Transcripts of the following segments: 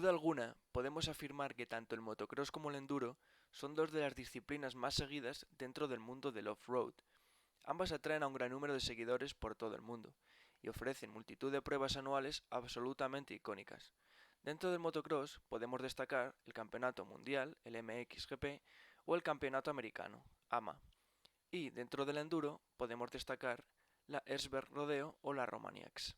duda alguna, podemos afirmar que tanto el motocross como el enduro son dos de las disciplinas más seguidas dentro del mundo del off-road. Ambas atraen a un gran número de seguidores por todo el mundo y ofrecen multitud de pruebas anuales absolutamente icónicas. Dentro del motocross podemos destacar el Campeonato Mundial, el MXGP, o el Campeonato Americano, AMA. Y dentro del enduro podemos destacar la Erzberg Rodeo o la Romaniacs.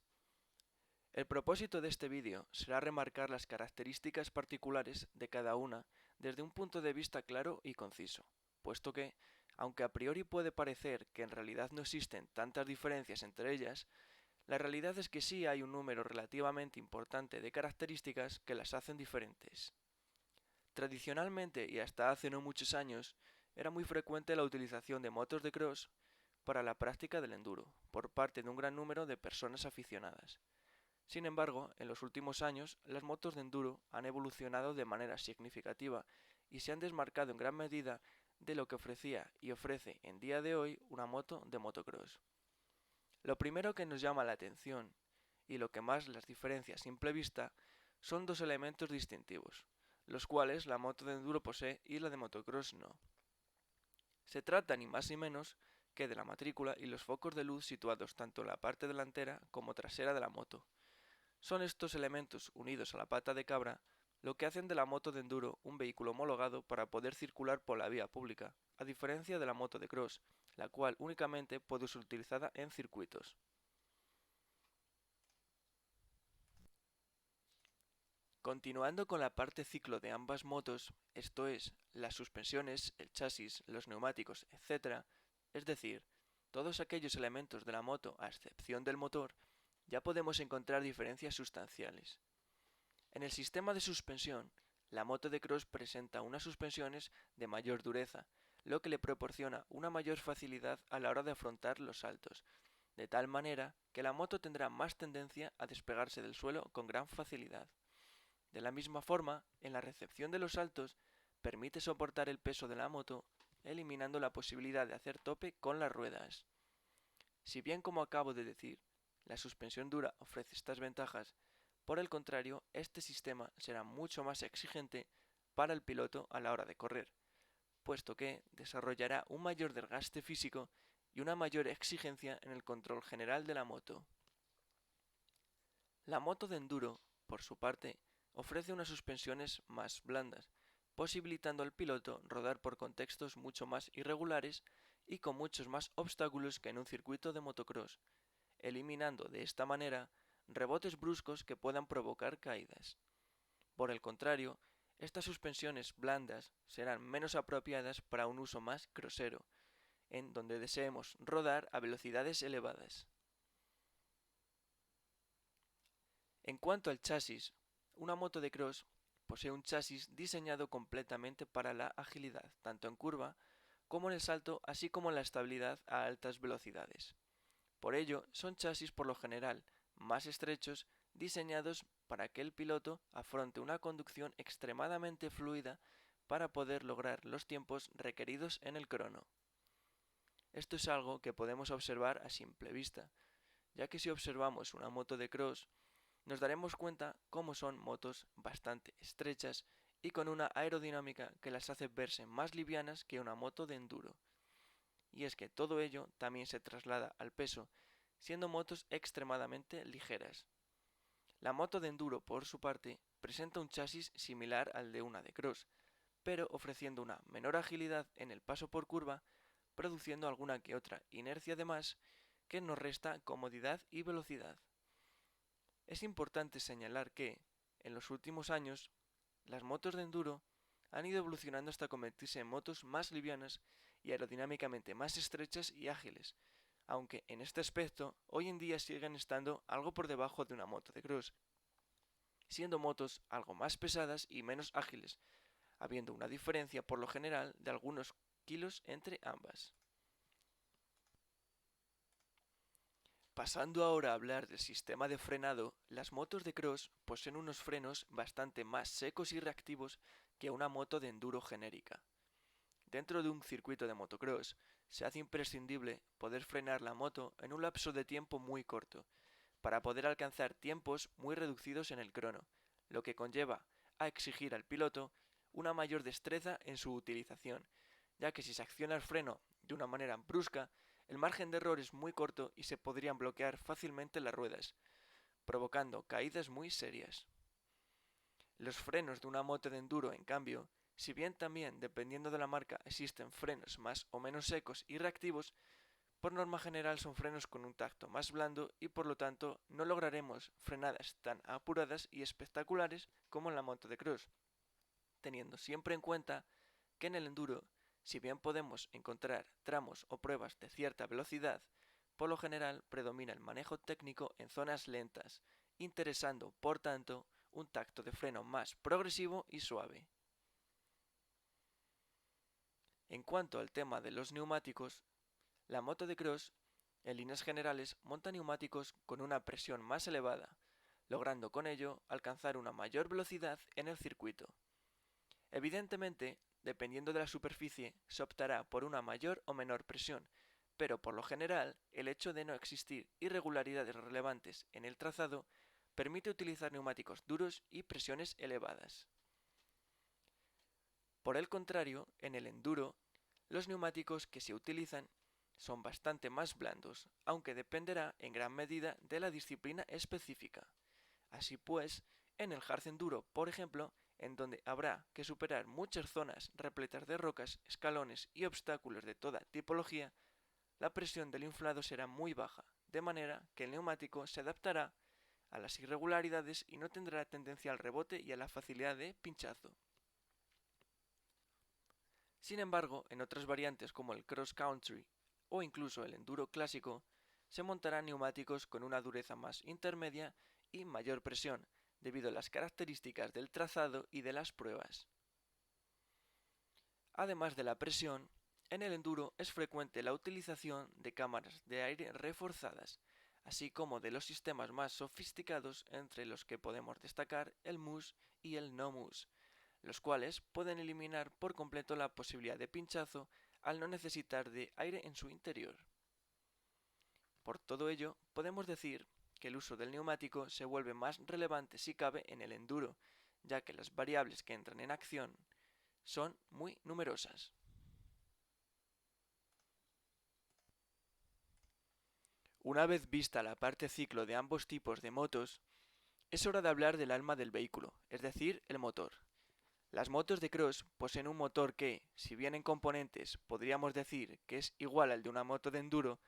El propósito de este vídeo será remarcar las características particulares de cada una desde un punto de vista claro y conciso, puesto que, aunque a priori puede parecer que en realidad no existen tantas diferencias entre ellas, la realidad es que sí hay un número relativamente importante de características que las hacen diferentes. Tradicionalmente y hasta hace no muchos años, era muy frecuente la utilización de motos de cross para la práctica del enduro, por parte de un gran número de personas aficionadas. Sin embargo, en los últimos años, las motos de enduro han evolucionado de manera significativa y se han desmarcado en gran medida de lo que ofrecía y ofrece en día de hoy una moto de motocross. Lo primero que nos llama la atención, y lo que más las diferencia a simple vista, son dos elementos distintivos, los cuales la moto de enduro posee y la de motocross no. Se trata ni más ni menos que de la matrícula y los focos de luz situados tanto en la parte delantera como trasera de la moto. Son estos elementos, unidos a la pata de cabra, lo que hacen de la moto de enduro un vehículo homologado para poder circular por la vía pública, a diferencia de la moto de cross, la cual únicamente puede ser utilizada en circuitos. Continuando con la parte ciclo de ambas motos, esto es, las suspensiones, el chasis, los neumáticos, etc., es decir, todos aquellos elementos de la moto a excepción del motor, ya podemos encontrar diferencias sustanciales. En el sistema de suspensión, la moto de cross presenta unas suspensiones de mayor dureza, lo que le proporciona una mayor facilidad a la hora de afrontar los saltos, de tal manera que la moto tendrá más tendencia a despegarse del suelo con gran facilidad. De la misma forma, en la recepción de los saltos, permite soportar el peso de la moto, eliminando la posibilidad de hacer tope con las ruedas. Si bien, como acabo de decir, la suspensión dura ofrece estas ventajas, por el contrario, este sistema será mucho más exigente para el piloto a la hora de correr, puesto que desarrollará un mayor desgaste físico y una mayor exigencia en el control general de la moto. La moto de enduro, por su parte, ofrece unas suspensiones más blandas, posibilitando al piloto rodar por contextos mucho más irregulares y con muchos más obstáculos que en un circuito de motocross, eliminando de esta manera rebotes bruscos que puedan provocar caídas. Por el contrario, estas suspensiones blandas serán menos apropiadas para un uso más crossero, en donde deseemos rodar a velocidades elevadas. En cuanto al chasis, una moto de cross posee un chasis diseñado completamente para la agilidad, tanto en curva como en el salto, así como en la estabilidad a altas velocidades. Por ello, son chasis por lo general más estrechos, diseñados para que el piloto afronte una conducción extremadamente fluida para poder lograr los tiempos requeridos en el crono. Esto es algo que podemos observar a simple vista, ya que si observamos una moto de cross, nos daremos cuenta cómo son motos bastante estrechas y con una aerodinámica que las hace verse más livianas que una moto de enduro. Y es que todo ello también se traslada al peso, siendo motos extremadamente ligeras. La moto de enduro, por su parte, presenta un chasis similar al de una de cross, pero ofreciendo una menor agilidad en el paso por curva, produciendo alguna que otra inercia de más que nos resta comodidad y velocidad. Es importante señalar que, en los últimos años, las motos de enduro han ido evolucionando hasta convertirse en motos más livianas y aerodinámicamente más estrechas y ágiles, aunque en este aspecto hoy en día siguen estando algo por debajo de una moto de cross, siendo motos algo más pesadas y menos ágiles, habiendo una diferencia por lo general de algunos kilos entre ambas. Pasando ahora a hablar del sistema de frenado, las motos de cross poseen unos frenos bastante más secos y reactivos que una moto de enduro genérica. Dentro de un circuito de motocross, se hace imprescindible poder frenar la moto en un lapso de tiempo muy corto, para poder alcanzar tiempos muy reducidos en el crono, lo que conlleva a exigir al piloto una mayor destreza en su utilización, ya que si se acciona el freno de una manera brusca, el margen de error es muy corto y se podrían bloquear fácilmente las ruedas, provocando caídas muy serias. Los frenos de una moto de enduro, en cambio, si bien también dependiendo de la marca existen frenos más o menos secos y reactivos, por norma general son frenos con un tacto más blando y por lo tanto no lograremos frenadas tan apuradas y espectaculares como en la moto de cross, teniendo siempre en cuenta que en el enduro, si bien podemos encontrar tramos o pruebas de cierta velocidad, por lo general predomina el manejo técnico en zonas lentas, interesando, por tanto, un tacto de freno más progresivo y suave. En cuanto al tema de los neumáticos, la moto de cross, en líneas generales, monta neumáticos con una presión más elevada, logrando con ello alcanzar una mayor velocidad en el circuito. Evidentemente, dependiendo de la superficie, se optará por una mayor o menor presión, pero por lo general, el hecho de no existir irregularidades relevantes en el trazado permite utilizar neumáticos duros y presiones elevadas. Por el contrario, en el enduro, los neumáticos que se utilizan son bastante más blandos, aunque dependerá en gran medida de la disciplina específica. Así pues, en el hard enduro, por ejemplo, en donde habrá que superar muchas zonas repletas de rocas, escalones y obstáculos de toda tipología, la presión del inflado será muy baja, de manera que el neumático se adaptará a las irregularidades y no tendrá tendencia al rebote y a la facilidad de pinchazo. Sin embargo, en otras variantes como el cross country o incluso el enduro clásico, se montarán neumáticos con una dureza más intermedia y mayor presión, debido a las características del trazado y de las pruebas. Además de la presión, en el enduro es frecuente la utilización de cámaras de aire reforzadas, así como de los sistemas más sofisticados entre los que podemos destacar el MUS y el no-MUS, los cuales pueden eliminar por completo la posibilidad de pinchazo al no necesitar de aire en su interior. Por todo ello, podemos decir que el uso del neumático se vuelve más relevante si cabe en el enduro, ya que las variables que entran en acción son muy numerosas. Una vez vista la parte ciclo de ambos tipos de motos, es hora de hablar del alma del vehículo, es decir, el motor. Las motos de cross poseen un motor que, si bien en componentes podríamos decir que es igual al de una moto de enduro,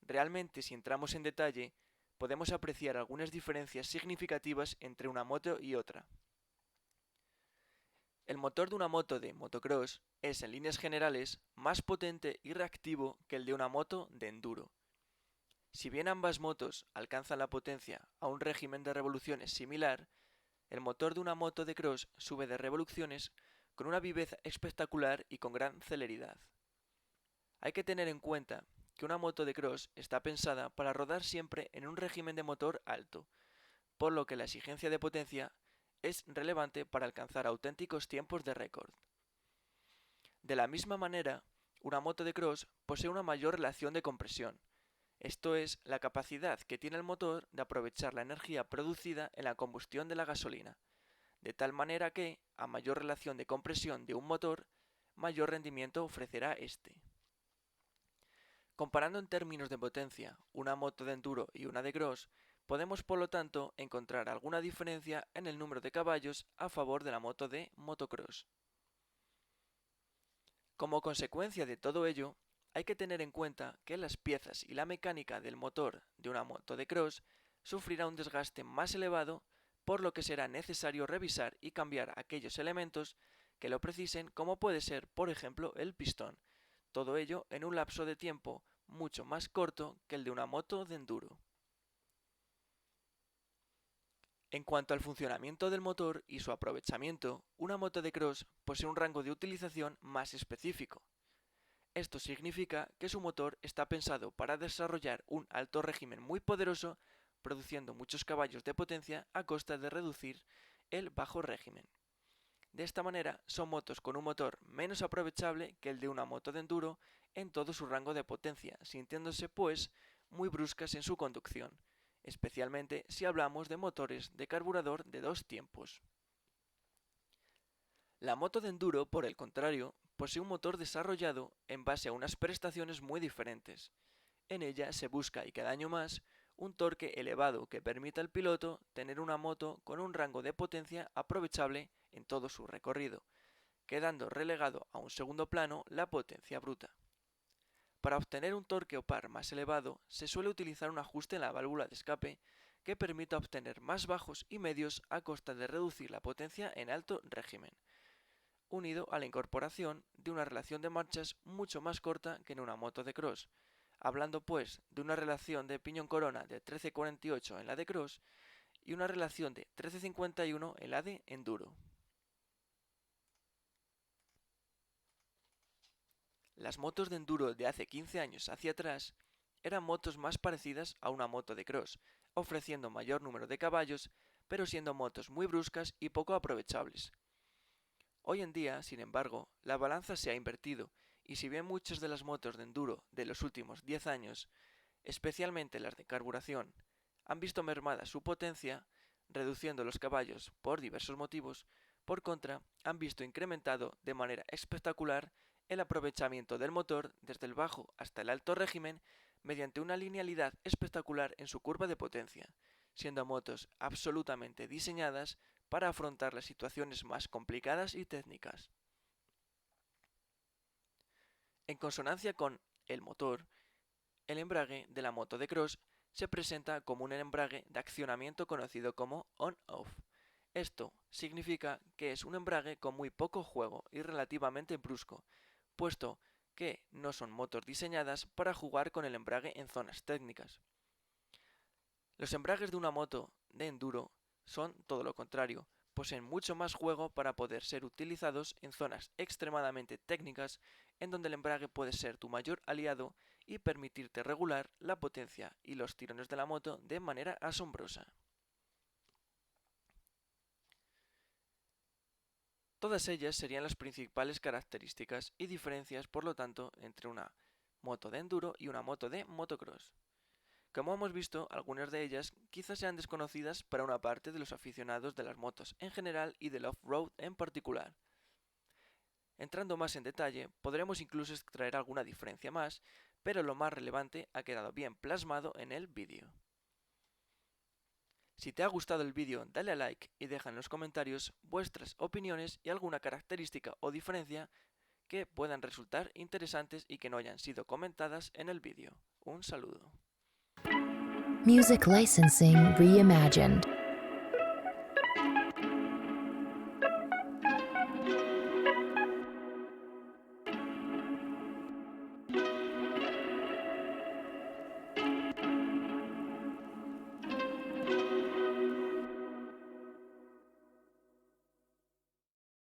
realmente si entramos en detalle podemos apreciar algunas diferencias significativas entre una moto y otra. El motor de una moto de motocross es en líneas generales más potente y reactivo que el de una moto de enduro. Si bien ambas motos alcanzan la potencia a un régimen de revoluciones similar, el motor de una moto de cross sube de revoluciones con una viveza espectacular y con gran celeridad. Hay que tener en cuenta que una moto de cross está pensada para rodar siempre en un régimen de motor alto, por lo que la exigencia de potencia es relevante para alcanzar auténticos tiempos de récord. De la misma manera, una moto de cross posee una mayor relación de compresión, esto es, la capacidad que tiene el motor de aprovechar la energía producida en la combustión de la gasolina, de tal manera que, a mayor relación de compresión de un motor, mayor rendimiento ofrecerá este. Comparando en términos de potencia una moto de enduro y una de cross, podemos por lo tanto encontrar alguna diferencia en el número de caballos a favor de la moto de motocross. Como consecuencia de todo ello, hay que tener en cuenta que las piezas y la mecánica del motor de una moto de cross sufrirá un desgaste más elevado, por lo que será necesario revisar y cambiar aquellos elementos que lo precisen, como puede ser, por ejemplo, el pistón, todo ello en un lapso de tiempo mucho más corto que el de una moto de enduro. En cuanto al funcionamiento del motor y su aprovechamiento, una moto de cross posee un rango de utilización más específico. Esto significa que su motor está pensado para desarrollar un alto régimen muy poderoso, produciendo muchos caballos de potencia a costa de reducir el bajo régimen. De esta manera, son motos con un motor menos aprovechable que el de una moto de enduro en todo su rango de potencia, sintiéndose pues muy bruscas en su conducción, especialmente si hablamos de motores de carburador de dos tiempos. La moto de enduro, por el contrario, posee un motor desarrollado en base a unas prestaciones muy diferentes. En ella se busca, y cada año más, un torque elevado que permita al piloto tener una moto con un rango de potencia aprovechable en todo su recorrido, quedando relegado a un segundo plano la potencia bruta. Para obtener un torque o par más elevado, se suele utilizar un ajuste en la válvula de escape que permita obtener más bajos y medios a costa de reducir la potencia en alto régimen, unido a la incorporación de una relación de marchas mucho más corta que en una moto de cross, hablando pues de una relación de piñón-corona de 13,48 en la de cross y una relación de 13,51 en la de enduro. Las motos de enduro de hace 15 años hacia atrás eran motos más parecidas a una moto de cross, ofreciendo mayor número de caballos, pero siendo motos muy bruscas y poco aprovechables. Hoy en día, sin embargo, la balanza se ha invertido, y si bien muchas de las motos de enduro de los últimos 10 años, especialmente las de carburación, han visto mermada su potencia, reduciendo los caballos por diversos motivos, por contra, han visto incrementado de manera espectacular el aprovechamiento del motor desde el bajo hasta el alto régimen mediante una linealidad espectacular en su curva de potencia, siendo motos absolutamente diseñadas para afrontar las situaciones más complicadas y técnicas. En consonancia con el motor, el embrague de la moto de cross se presenta como un embrague de accionamiento conocido como on-off. Esto significa que es un embrague con muy poco juego y relativamente brusco, puesto que no son motos diseñadas para jugar con el embrague en zonas técnicas. Los embragues de una moto de enduro son todo lo contrario, poseen mucho más juego para poder ser utilizados en zonas extremadamente técnicas en donde el embrague puede ser tu mayor aliado y permitirte regular la potencia y los tirones de la moto de manera asombrosa. Todas ellas serían las principales características y diferencias, por lo tanto, entre una moto de enduro y una moto de motocross. Como hemos visto, algunas de ellas quizás sean desconocidas para una parte de los aficionados de las motos en general y del off-road en particular. Entrando más en detalle, podremos incluso extraer alguna diferencia más, pero lo más relevante ha quedado bien plasmado en el vídeo. Si te ha gustado el vídeo, dale a like y deja en los comentarios vuestras opiniones y alguna característica o diferencia que puedan resultar interesantes y que no hayan sido comentadas en el vídeo. Un saludo. Music licensing reimagined.